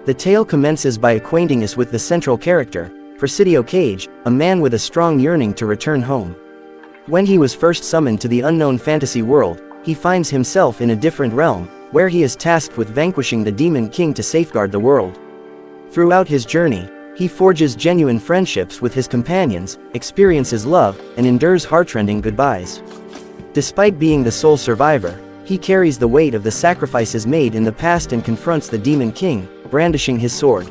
The tale commences by acquainting us with the central character, Presidio Cage, a man with a strong yearning to return home. When he was first summoned to the unknown fantasy world, he finds himself in a different realm, where he is tasked with vanquishing the Demon King to safeguard the world. Throughout his journey, he forges genuine friendships with his companions, experiences love, and endures heartrending goodbyes. Despite being the sole survivor, he carries the weight of the sacrifices made in the past and confronts the Demon King, brandishing his sword.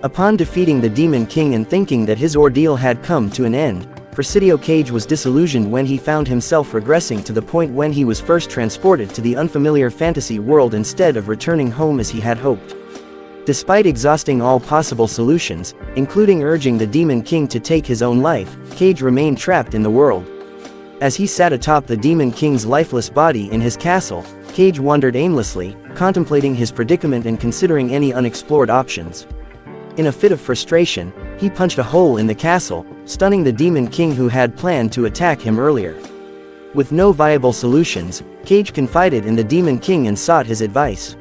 Upon defeating the Demon King and thinking that his ordeal had come to an end, Presidio Cage was disillusioned when he found himself regressing to the point when he was first transported to the unfamiliar fantasy world instead of returning home as he had hoped. Despite exhausting all possible solutions, including urging the Demon King to take his own life, Cage remained trapped in the world. As he sat atop the Demon King's lifeless body in his castle, Cage wandered aimlessly, contemplating his predicament and considering any unexplored options. In a fit of frustration, he punched a hole in the castle, stunning the Demon King who had planned to attack him earlier. With no viable solutions, Cage confided in the Demon King and sought his advice.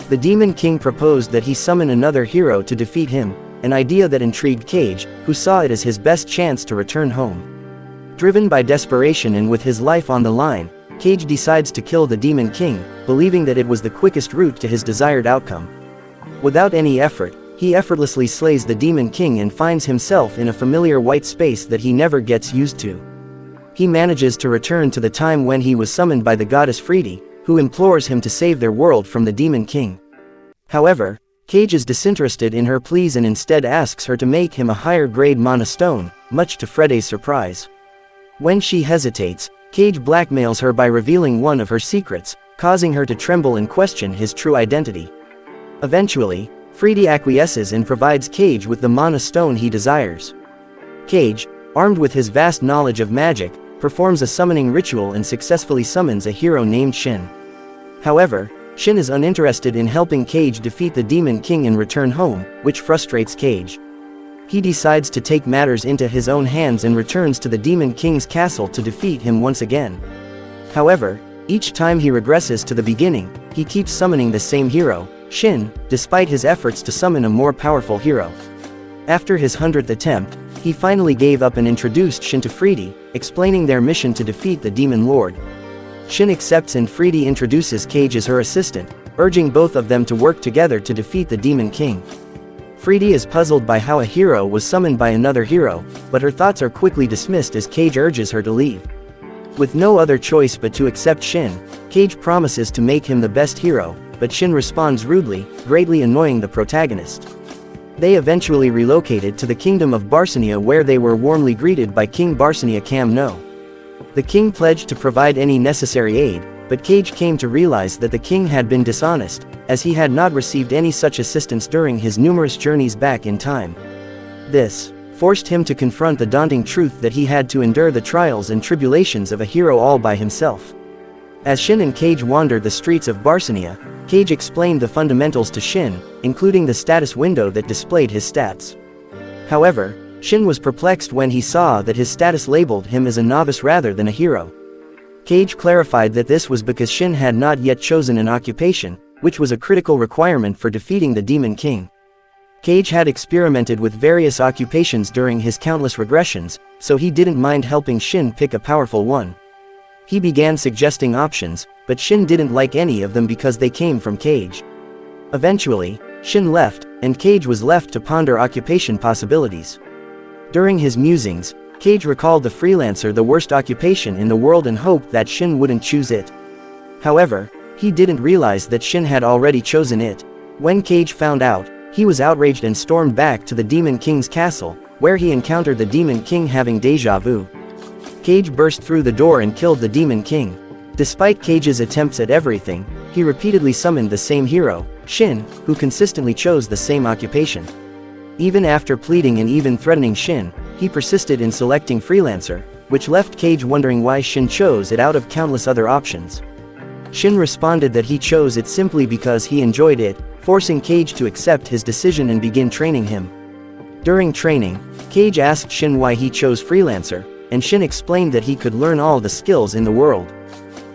The Demon King proposed that he summon another hero to defeat him, an idea that intrigued Cage, who saw it as his best chance to return home. Driven by desperation and with his life on the line, Cage decides to kill the Demon King, believing that it was the quickest route to his desired outcome. Without any effort, he effortlessly slays the Demon King and finds himself in a familiar white space that he never gets used to. He manages to return to the time when he was summoned by the goddess Freedia, who implores him to save their world from the Demon King. However, Cage is disinterested in her pleas and instead asks her to make him a higher-grade mana stone, much to Freeda's surprise. When she hesitates, Cage blackmails her by revealing one of her secrets, causing her to tremble and question his true identity. Eventually, Freedia acquiesces and provides Cage with the mana stone he desires. Cage, armed with his vast knowledge of magic, performs a summoning ritual and successfully summons a hero named Shin. However, Shin is uninterested in helping Cage defeat the Demon King and return home, which frustrates Cage. He decides to take matters into his own hands and returns to the Demon King's castle to defeat him once again. However, each time he regresses to the beginning, he keeps summoning the same hero, Shin, despite his efforts to summon a more powerful hero. After his 100th attempt, he finally gave up and introduced Shin to Freedia, explaining their mission to defeat the Demon Lord. Shin accepts and Freedia introduces Cage as her assistant, urging both of them to work together to defeat the Demon King. Freedia is puzzled by how a hero was summoned by another hero, but her thoughts are quickly dismissed as Cage urges her to leave. With no other choice but to accept Shin, Cage promises to make him the best hero, but Shin responds rudely, greatly annoying the protagonist. They eventually relocated to the kingdom of Barsonia, where they were warmly greeted by King Barsonia Cam-No. The king pledged to provide any necessary aid, but Cage came to realize that the king had been dishonest, as he had not received any such assistance during his numerous journeys back in time. This forced him to confront the daunting truth that he had to endure the trials and tribulations of a hero all by himself. As Shin and Cage wandered the streets of Barsonia, Cage explained the fundamentals to Shin, including the status window that displayed his stats. However, Shin was perplexed when he saw that his status labeled him as a novice rather than a hero. Cage clarified that this was because Shin had not yet chosen an occupation, which was a critical requirement for defeating the Demon King. Cage had experimented with various occupations during his countless regressions, so he didn't mind helping Shin pick a powerful one. He began suggesting options, but Shin didn't like any of them because they came from Cage. Eventually, Shin left, and Cage was left to ponder occupation possibilities. During his musings, Cage recalled the freelancer the worst occupation in the world and hoped that Shin wouldn't choose it. However, he didn't realize that Shin had already chosen it. When Cage found out, he was outraged and stormed back to the Demon King's castle, where he encountered the Demon King having déjà vu. Cage burst through the door and killed the Demon King. Despite Cage's attempts at everything, he repeatedly summoned the same hero, Shin, who consistently chose the same occupation. Even after pleading and even threatening Shin, he persisted in selecting freelancer, which left Cage wondering why Shin chose it out of countless other options. Shin responded that he chose it simply because he enjoyed it, forcing Cage to accept his decision and begin training him. During training, Cage asked Shin why he chose freelancer, and Shin explained that he could learn all the skills in the world.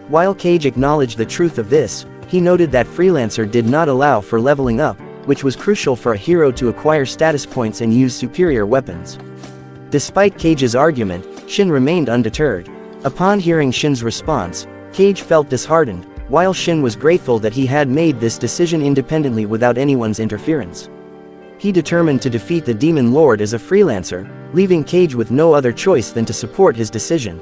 While Cage acknowledged the truth of this, he noted that freelancer did not allow for leveling up, which was crucial for a hero to acquire status points and use superior weapons. Despite Cage's argument, Shin remained undeterred. Upon hearing Shin's response, Cage felt disheartened, while Shin was grateful that he had made this decision independently without anyone's interference. He determined to defeat the Demon Lord as a freelancer, leaving Cage with no other choice than to support his decision.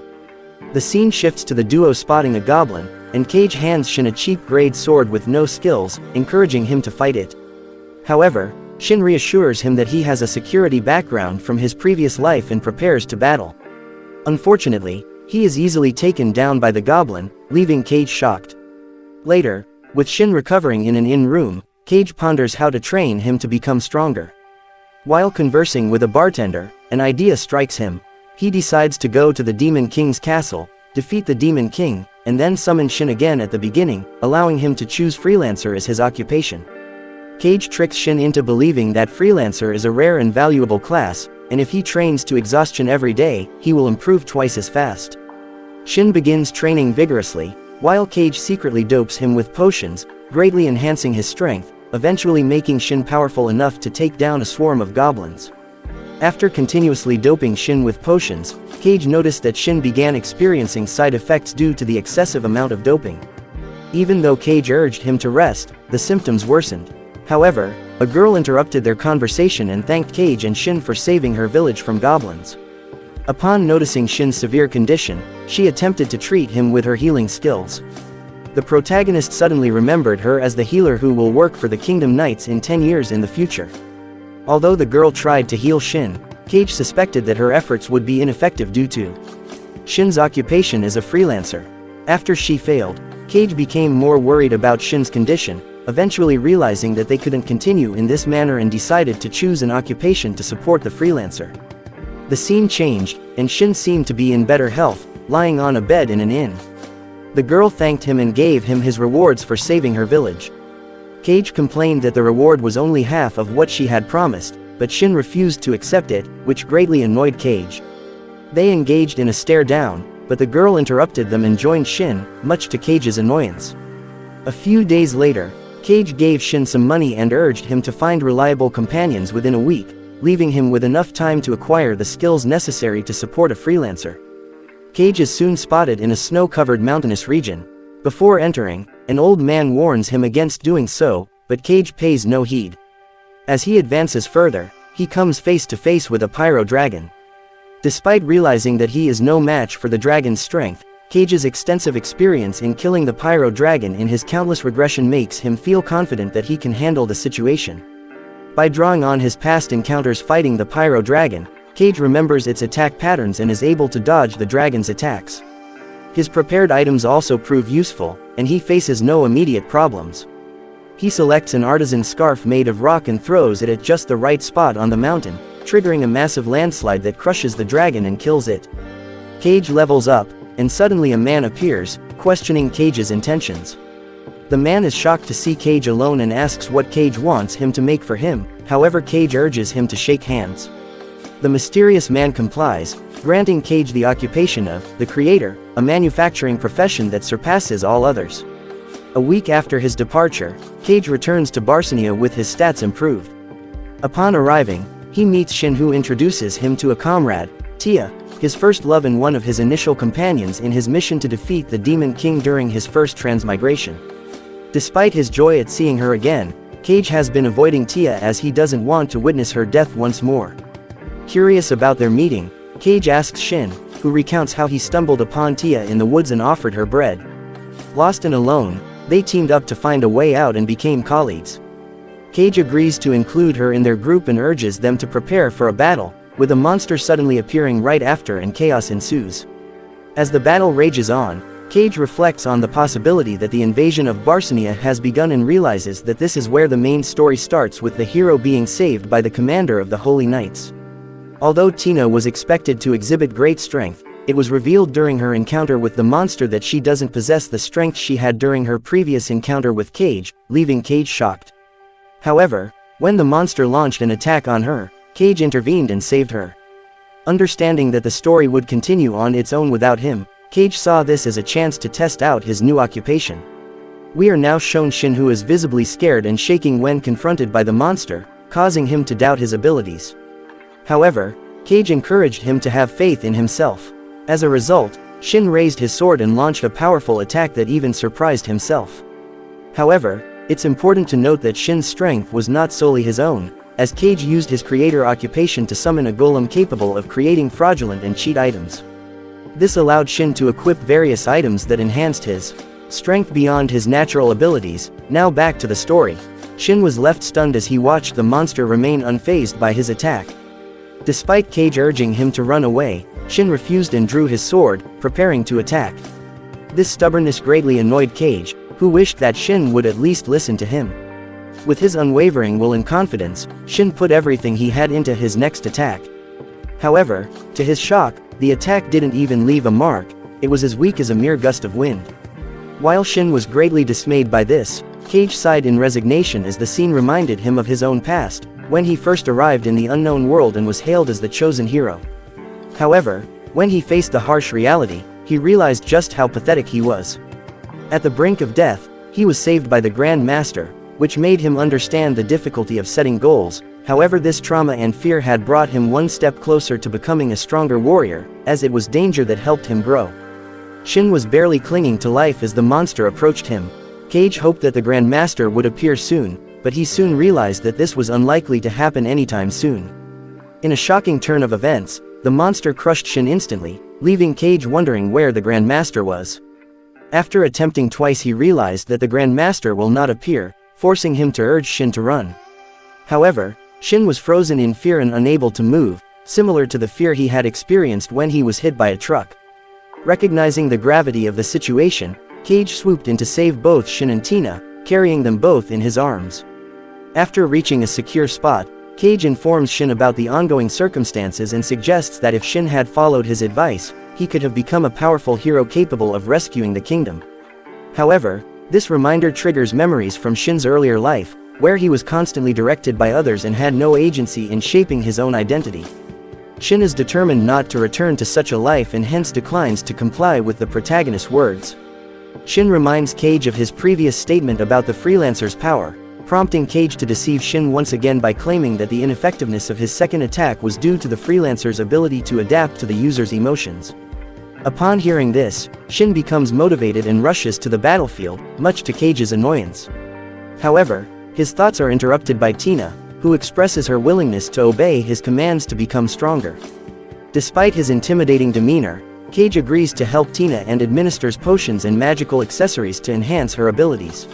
The scene shifts to the duo spotting a goblin, and Cage hands Shin a cheap-grade sword with no skills, encouraging him to fight it. However, Shin reassures him that he has a security background from his previous life and prepares to battle. Unfortunately, he is easily taken down by the goblin, leaving Cage shocked. Later, with Shin recovering in an inn room, Cage ponders how to train him to become stronger. While conversing with a bartender, an idea strikes him. He decides to go to the Demon King's castle, defeat the Demon King, and then summon Shin again at the beginning, allowing him to choose freelancer as his occupation. Cage tricks Shin into believing that freelancer is a rare and valuable class, and if he trains to exhaustion every day, he will improve twice as fast. Shin begins training vigorously, while Cage secretly dopes him with potions, greatly enhancing his strength, eventually making Shin powerful enough to take down a swarm of goblins. After continuously doping Shin with potions, Cage noticed that Shin began experiencing side effects due to the excessive amount of doping. Even though Cage urged him to rest, the symptoms worsened. However, a girl interrupted their conversation and thanked Cage and Shin for saving her village from goblins. Upon noticing Shin's severe condition, she attempted to treat him with her healing skills. The protagonist suddenly remembered her as the healer who will work for the Kingdom Knights in 10 years in the future. Although the girl tried to heal Shin, Cage suspected that her efforts would be ineffective due to Shin's occupation as a freelancer. After she failed, Cage became more worried about Shin's condition, eventually realizing that they couldn't continue in this manner and decided to choose an occupation to support the freelancer. The scene changed, and Shin seemed to be in better health, lying on a bed in an inn. The girl thanked him and gave him his rewards for saving her village. Cage complained that the reward was only half of what she had promised, but Shin refused to accept it, which greatly annoyed Cage. They engaged in a stare-down, but the girl interrupted them and joined Shin, much to Cage's annoyance. A few days later, Cage gave Shin some money and urged him to find reliable companions within a week, leaving him with enough time to acquire the skills necessary to support a freelancer. Cage is soon spotted in a snow-covered mountainous region. Before entering, an old man warns him against doing so, but Cage pays no heed. As he advances further, he comes face to face with a pyro dragon. Despite realizing that he is no match for the dragon's strength, Cage's extensive experience in killing the pyro dragon in his countless regression makes him feel confident that he can handle the situation. By drawing on his past encounters fighting the pyro dragon, Cage remembers its attack patterns and is able to dodge the dragon's attacks. His prepared items also prove useful, and he faces no immediate problems. He selects an artisan scarf made of rock and throws it at just the right spot on the mountain, triggering a massive landslide that crushes the dragon and kills it. Cage levels up, and suddenly a man appears, questioning Cage's intentions. The man is shocked to see Cage alone and asks what Cage wants him to make for him, however Cage urges him to shake hands. The mysterious man complies, granting Cage the occupation of the Creator, a manufacturing profession that surpasses all others. A week after his departure, Cage returns to Barsonia with his stats improved. Upon arriving, he meets Shin, who introduces him to a comrade, Tia, his first love and one of his initial companions in his mission to defeat the Demon King during his first transmigration. Despite his joy at seeing her again, Cage has been avoiding Tia as he doesn't want to witness her death once more. Curious about their meeting, Cage asks Shin, who recounts how he stumbled upon Tia in the woods and offered her bread. Lost and alone, they teamed up to find a way out and became colleagues. Cage agrees to include her in their group and urges them to prepare for a battle, with a monster suddenly appearing right after and chaos ensues. As the battle rages on, Cage reflects on the possibility that the invasion of Barsonia has begun and realizes that this is where the main story starts, with the hero being saved by the commander of the Holy Knights. Although Tina was expected to exhibit great strength, it was revealed during her encounter with the monster that she doesn't possess the strength she had during her previous encounter with Cage, leaving Cage shocked. However, when the monster launched an attack on her, Cage intervened and saved her. Understanding that the story would continue on its own without him, Cage saw this as a chance to test out his new occupation. We are now shown Shin, who is visibly scared and shaking when confronted by the monster, causing him to doubt his abilities. However, Cage encouraged him to have faith in himself. As a result, Shin raised his sword and launched a powerful attack that even surprised himself. However, it's important to note that Shin's strength was not solely his own, as Cage used his creator occupation to summon a golem capable of creating fraudulent and cheat items. This allowed Shin to equip various items that enhanced his strength beyond his natural abilities. Now back to the story. Shin was left stunned as he watched the monster remain unfazed by his attack. Despite Cage urging him to run away, Shin refused and drew his sword, preparing to attack. This stubbornness greatly annoyed Cage, who wished that Shin would at least listen to him. With his unwavering will and confidence, Shin put everything he had into his next attack. However, to his shock, the attack didn't even leave a mark. It was as weak as a mere gust of wind. While Shin was greatly dismayed by this, Cage sighed in resignation as the scene reminded him of his own past, when he first arrived in the unknown world and was hailed as the chosen hero. However, when he faced the harsh reality, he realized just how pathetic he was. At the brink of death, he was saved by the Grand Master, which made him understand the difficulty of setting goals. However, this trauma and fear had brought him one step closer to becoming a stronger warrior, as it was danger that helped him grow. Shin was barely clinging to life as the monster approached him. Cage hoped that the Grand Master would appear soon, but he soon realized that this was unlikely to happen anytime soon. In a shocking turn of events, the monster crushed Shin instantly, leaving Cage wondering where the Grand Master was. After attempting twice, he realized that the Grand Master will not appear, forcing him to urge Shin to run. However, Shin was frozen in fear and unable to move, similar to the fear he had experienced when he was hit by a truck. Recognizing the gravity of the situation, Cage swooped in to save both Shin and Tina, carrying them both in his arms. After reaching a secure spot, Cage informs Shin about the ongoing circumstances and suggests that if Shin had followed his advice, he could have become a powerful hero capable of rescuing the kingdom. However, this reminder triggers memories from Shin's earlier life, where he was constantly directed by others and had no agency in shaping his own identity. Shin is determined not to return to such a life and hence declines to comply with the protagonist's words. Shin reminds Cage of his previous statement about the freelancer's power, prompting Cage to deceive Shin once again by claiming that the ineffectiveness of his second attack was due to the freelancer's ability to adapt to the user's emotions. Upon hearing this, Shin becomes motivated and rushes to the battlefield, much to Cage's annoyance. However, his thoughts are interrupted by Tina, who expresses her willingness to obey his commands to become stronger. Despite his intimidating demeanor, Cage agrees to help Tina and administers potions and magical accessories to enhance her abilities.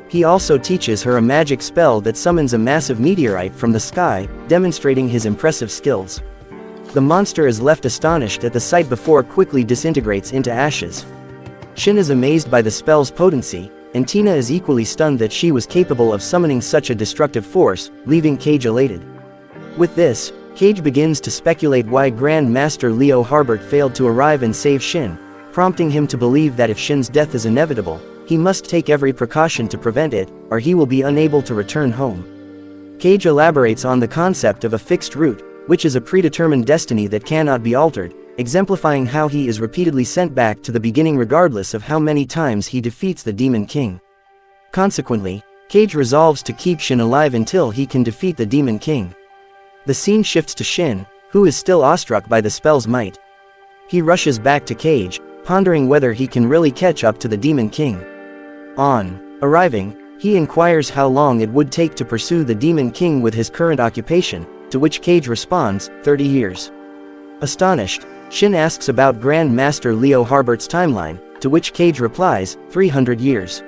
He also teaches her a magic spell that summons a massive meteorite from the sky, demonstrating his impressive skills. The monster is left astonished at the sight before quickly disintegrates into ashes. Shin is amazed by the spell's potency, and Tina is equally stunned that she was capable of summoning such a destructive force, leaving Cage elated. With this, Cage begins to speculate why Grand Master Leo Harbert failed to arrive and save Shin, prompting him to believe that if Shin's death is inevitable, he must take every precaution to prevent it, or he will be unable to return home. Cage elaborates on the concept of a fixed route, which is a predetermined destiny that cannot be altered, exemplifying how he is repeatedly sent back to the beginning regardless of how many times he defeats the Demon King. Consequently, Cage resolves to keep Shin alive until he can defeat the Demon King. The scene shifts to Shin, who is still awestruck by the spell's might. He rushes back to Cage, pondering whether he can really catch up to the Demon King. On arriving, he inquires how long it would take to pursue the Demon King with his current occupation, to which Cage responds, 30 years. Astonished, Shin asks about Grand Master Leo Harbert's timeline, to which Cage replies, 300 years.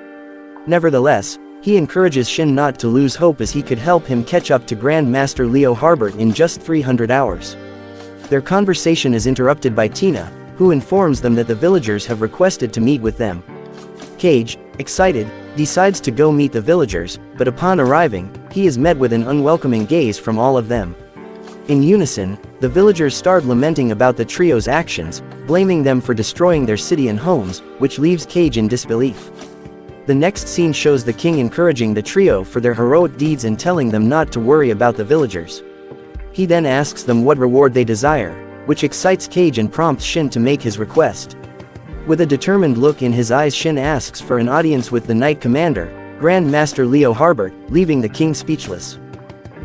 Nevertheless, he encourages Shin not to lose hope as he could help him catch up to Grand Master Leo Harbert in just 300 hours. Their conversation is interrupted by Tina, who informs them that the villagers have requested to meet with them. Cage, excited, decides to go meet the villagers, but upon arriving, he is met with an unwelcoming gaze from all of them. In unison, the villagers start lamenting about the trio's actions, blaming them for destroying their city and homes, which leaves Cage in disbelief. The next scene shows the king encouraging the trio for their heroic deeds and telling them not to worry about the villagers. He then asks them what reward they desire, which excites Cage and prompts Shin to make his request. With a determined look in his eyes, Shin asks for an audience with the Knight Commander, Grand Master Leo Harbert, leaving the king speechless.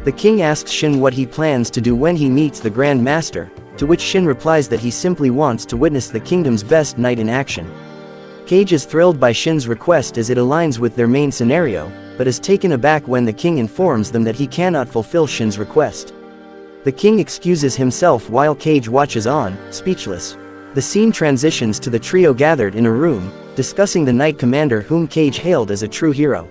The king asks Shin what he plans to do when he meets the Grand Master, to which Shin replies that he simply wants to witness the kingdom's best knight in action. Cage is thrilled by Shin's request as it aligns with their main scenario, but is taken aback when the king informs them that he cannot fulfill Shin's request. The king excuses himself while Cage watches on, speechless. The scene transitions to the trio gathered in a room, discussing the Knight Commander whom Cage hailed as a true hero.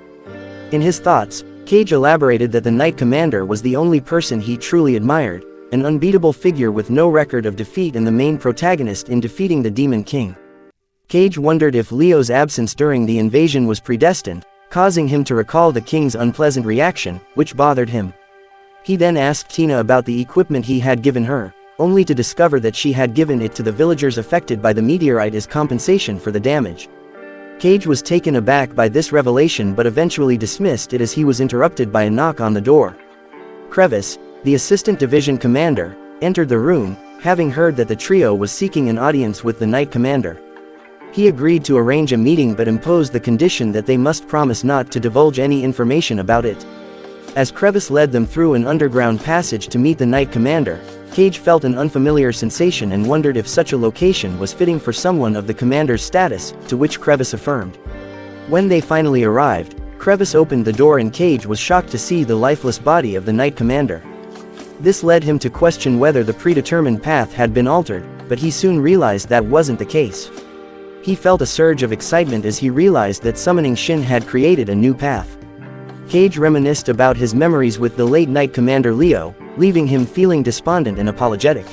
In his thoughts, Cage elaborated that the Knight Commander was the only person he truly admired, an unbeatable figure with no record of defeat and the main protagonist in defeating the Demon King. Cage wondered if Leo's absence during the invasion was predestined, causing him to recall the king's unpleasant reaction, which bothered him. He then asked Tina about the equipment he had given her, only to discover that she had given it to the villagers affected by the meteorite as compensation for the damage. Cage was taken aback by this revelation but eventually dismissed it as he was interrupted by a knock on the door. Crevice, the assistant division commander, entered the room, having heard that the trio was seeking an audience with the Knight Commander. He agreed to arrange a meeting but imposed the condition that they must promise not to divulge any information about it. As Crevice led them through an underground passage to meet the Knight Commander, Cage felt an unfamiliar sensation and wondered if such a location was fitting for someone of the commander's status, to which Crevice affirmed. When they finally arrived, Crevice opened the door and Cage was shocked to see the lifeless body of the Knight Commander. This led him to question whether the predetermined path had been altered, but he soon realized that wasn't the case. He felt a surge of excitement as he realized that summoning Shin had created a new path. Cage reminisced about his memories with the late Knight Commander Leo, leaving him feeling despondent and apologetic.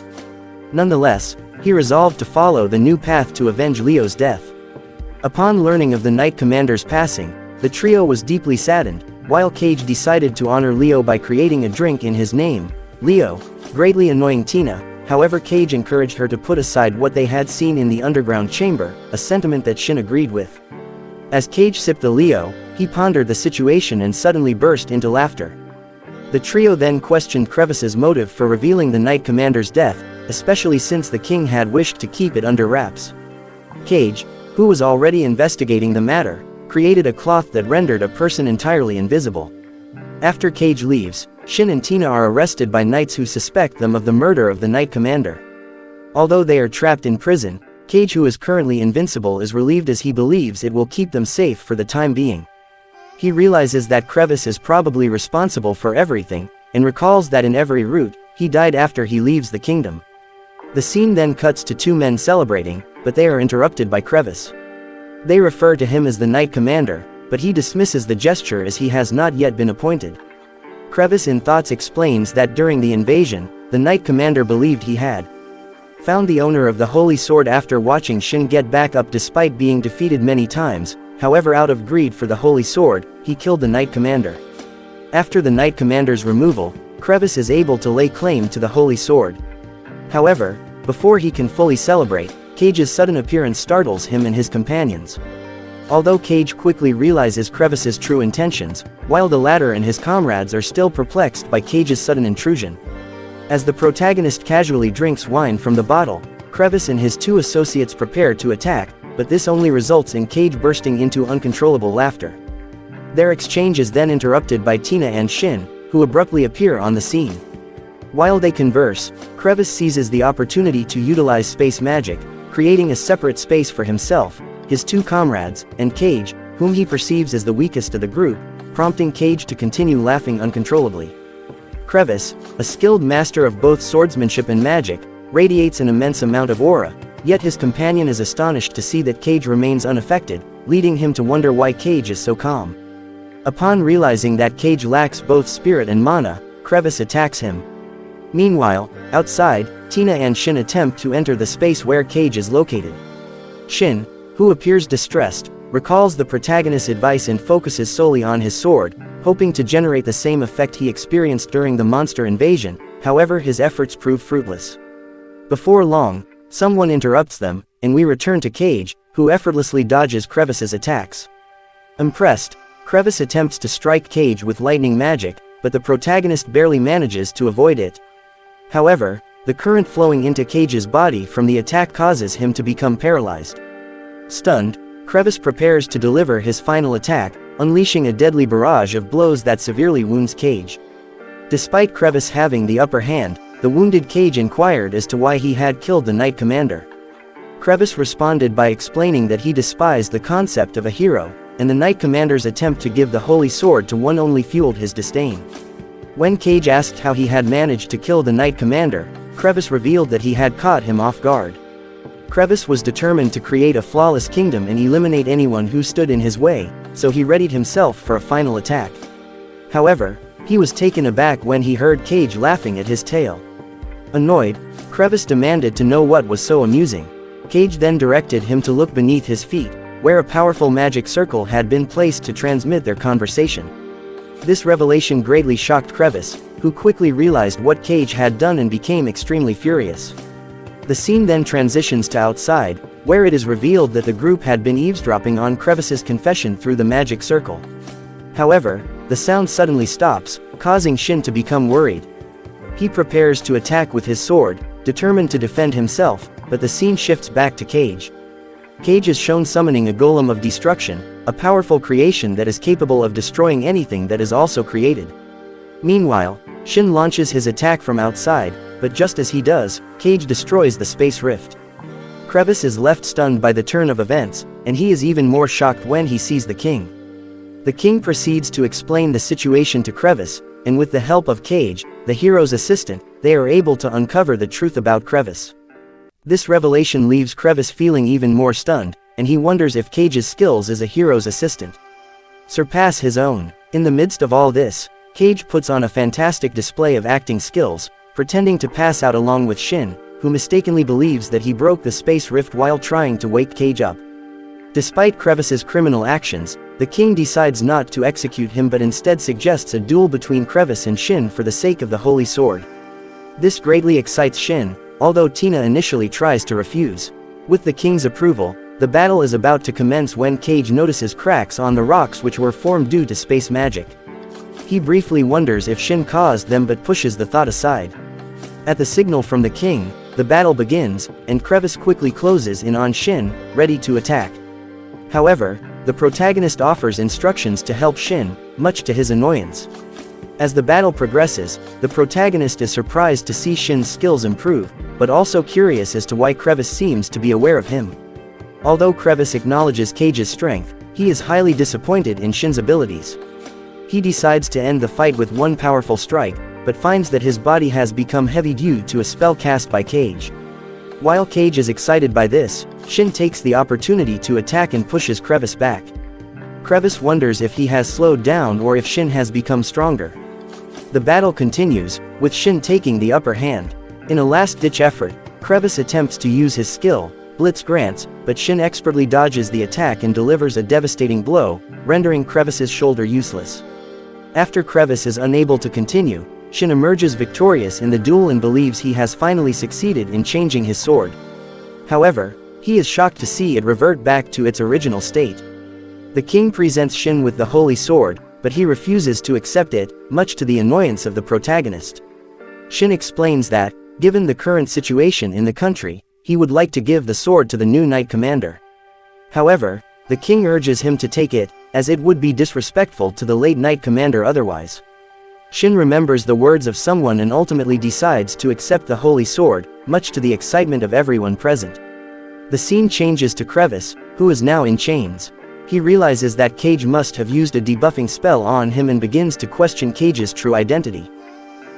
Nonetheless, he resolved to follow the new path to avenge Leo's death. Upon learning of the Knight Commander's passing, the trio was deeply saddened, while Cage decided to honor Leo by creating a drink in his name, Leo, greatly annoying Tina. However, Cage encouraged her to put aside what they had seen in the underground chamber, a sentiment that Shin agreed with. As Cage sipped the Leo, he pondered the situation and suddenly burst into laughter. The trio then questioned Crevice's motive for revealing the Knight Commander's death, especially since the king had wished to keep it under wraps. Cage, who was already investigating the matter, created a cloth that rendered a person entirely invisible. After Cage leaves, Shin and Tina are arrested by knights who suspect them of the murder of the Knight Commander. Although they are trapped in prison, Cage, who is currently invincible, is relieved as he believes it will keep them safe for the time being. He realizes that Crevice is probably responsible for everything, and recalls that in every route, he died after he leaves the kingdom. The scene then cuts to two men celebrating, but they are interrupted by Crevice. They refer to him as the Knight Commander, but he dismisses the gesture as he has not yet been appointed. Crevice in thoughts explains that during the invasion, the Knight Commander believed he had found the owner of the Holy Sword after watching Shin get back up despite being defeated many times. However, out of greed for the Holy Sword, he killed the Knight Commander. After the Knight Commander's removal, Crevice is able to lay claim to the Holy Sword. However, before he can fully celebrate, Cage's sudden appearance startles him and his companions. Although Cage quickly realizes Crevice's true intentions, while the latter and his comrades are still perplexed by Cage's sudden intrusion. As the protagonist casually drinks wine from the bottle, Crevice and his two associates prepare to attack, but this only results in Cage bursting into uncontrollable laughter. Their exchange is then interrupted by Tina and Shin, who abruptly appear on the scene. While they converse, Crevice seizes the opportunity to utilize space magic, creating a separate space for himself, his two comrades, and Cage, whom he perceives as the weakest of the group, prompting Cage to continue laughing uncontrollably. Crevice, a skilled master of both swordsmanship and magic, radiates an immense amount of aura, yet his companion is astonished to see that Cage remains unaffected, leading him to wonder why Cage is so calm. Upon realizing that Cage lacks both spirit and mana, Crevice attacks him. Meanwhile, outside, Tina and Shin attempt to enter the space where Cage is located. Shin, who appears distressed, recalls the protagonist's advice and focuses solely on his sword, hoping to generate the same effect he experienced during the monster invasion. However, his efforts prove fruitless. Before long, someone interrupts them, and we return to Cage, who effortlessly dodges Crevice's attacks. Impressed, Crevice attempts to strike Cage with lightning magic, but the protagonist barely manages to avoid it. However, the current flowing into Cage's body from the attack causes him to become paralyzed. Stunned, Crevice prepares to deliver his final attack, unleashing a deadly barrage of blows that severely wounds Cage. Despite Crevice having the upper hand, the wounded Cage inquired as to why he had killed the Knight Commander. Crevice responded by explaining that he despised the concept of a hero, and the Knight Commander's attempt to give the Holy Sword to one only fueled his disdain. When Cage asked how he had managed to kill the Knight Commander, Crevice revealed that he had caught him off guard. Crevice was determined to create a flawless kingdom and eliminate anyone who stood in his way, so he readied himself for a final attack. However, he was taken aback when he heard Cage laughing at his tale. Annoyed, Crevice demanded to know what was so amusing. Cage then directed him to look beneath his feet, where a powerful magic circle had been placed to transmit their conversation. This revelation greatly shocked Crevice, who quickly realized what Cage had done and became extremely furious. The scene then transitions to outside, where it is revealed that the group had been eavesdropping on Crevice's confession through the magic circle. However, the sound suddenly stops, causing Shin to become worried. He prepares to attack with his sword, determined to defend himself, but the scene shifts back to Cage. Cage is shown summoning a golem of destruction, a powerful creation that is capable of destroying anything that is also created. Meanwhile, Shin launches his attack from outside, but just as he does, Cage destroys the space rift. Crevice is left stunned by the turn of events, and he is even more shocked when he sees the king. The king proceeds to explain the situation to Crevice, and with the help of Cage, the hero's assistant, they are able to uncover the truth about Crevice. This revelation leaves Crevice feeling even more stunned, and he wonders if Cage's skills as a hero's assistant surpass his own. In the midst of all this, Cage puts on a fantastic display of acting skills, pretending to pass out along with Shin, who mistakenly believes that he broke the space rift while trying to wake Cage up. Despite Crevice's criminal actions, the king decides not to execute him but instead suggests a duel between Crevice and Shin for the sake of the Holy Sword. This greatly excites Shin, although Tina initially tries to refuse. With the king's approval, the battle is about to commence when Cage notices cracks on the rocks which were formed due to space magic. He briefly wonders if Shin caused them but pushes the thought aside. At the signal from the king, the battle begins, and Crevice quickly closes in on Shin, ready to attack. However, the protagonist offers instructions to help Shin, much to his annoyance. As the battle progresses, the protagonist is surprised to see Shin's skills improve, but also curious as to why Crevice seems to be aware of him. Although Crevice acknowledges Cage's strength, he is highly disappointed in Shin's abilities. He decides to end the fight with one powerful strike, but finds that his body has become heavy due to a spell cast by Cage. While Cage is excited by this, Shin takes the opportunity to attack and pushes Crevice back. Crevice wonders if he has slowed down or if Shin has become stronger. The battle continues, with Shin taking the upper hand. In a last-ditch effort, Crevice attempts to use his skill, Blitz Grants, but Shin expertly dodges the attack and delivers a devastating blow, rendering Crevice's shoulder useless. After Crevice is unable to continue, Shin emerges victorious in the duel and believes he has finally succeeded in changing his sword. However, he is shocked to see it revert back to its original state. The king presents Shin with the Holy Sword, but he refuses to accept it, much to the annoyance of the protagonist. Shin explains that, given the current situation in the country, he would like to give the sword to the new Knight Commander. However, the king urges him to take it, as it would be disrespectful to the late Knight Commander otherwise. Shin remembers the words of someone and ultimately decides to accept the Holy Sword, much to the excitement of everyone present. The scene changes to Crevice, who is now in chains. He realizes that Cage must have used a debuffing spell on him and begins to question Cage's true identity.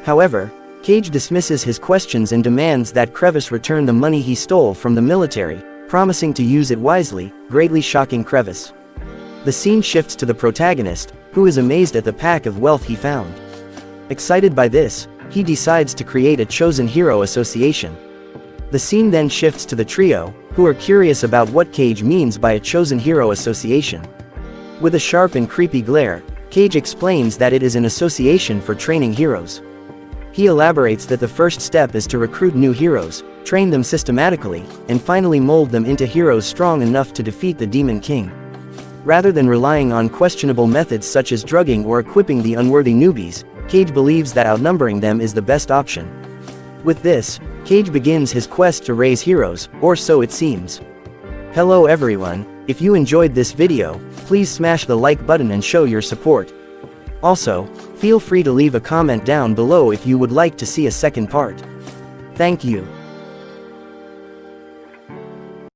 However, Cage dismisses his questions and demands that Crevice return the money he stole from the military, promising to use it wisely, greatly shocking Crevice. The scene shifts to the protagonist, who is amazed at the pack of wealth he found. Excited by this, he decides to create a chosen hero association. The scene then shifts to the trio, who are curious about what Cage means by a chosen hero association. With a sharp and creepy glare, Cage explains that it is an association for training heroes. He elaborates that the first step is to recruit new heroes, train them systematically, and finally mold them into heroes strong enough to defeat the Demon King. Rather than relying on questionable methods such as drugging or equipping the unworthy newbies, Cage believes that outnumbering them is the best option. With this, Cage begins his quest to raise heroes, or so it seems. Hello everyone, if you enjoyed this video, please smash the like button and show your support. Also, feel free to leave a comment down below if you would like to see a second part. Thank you.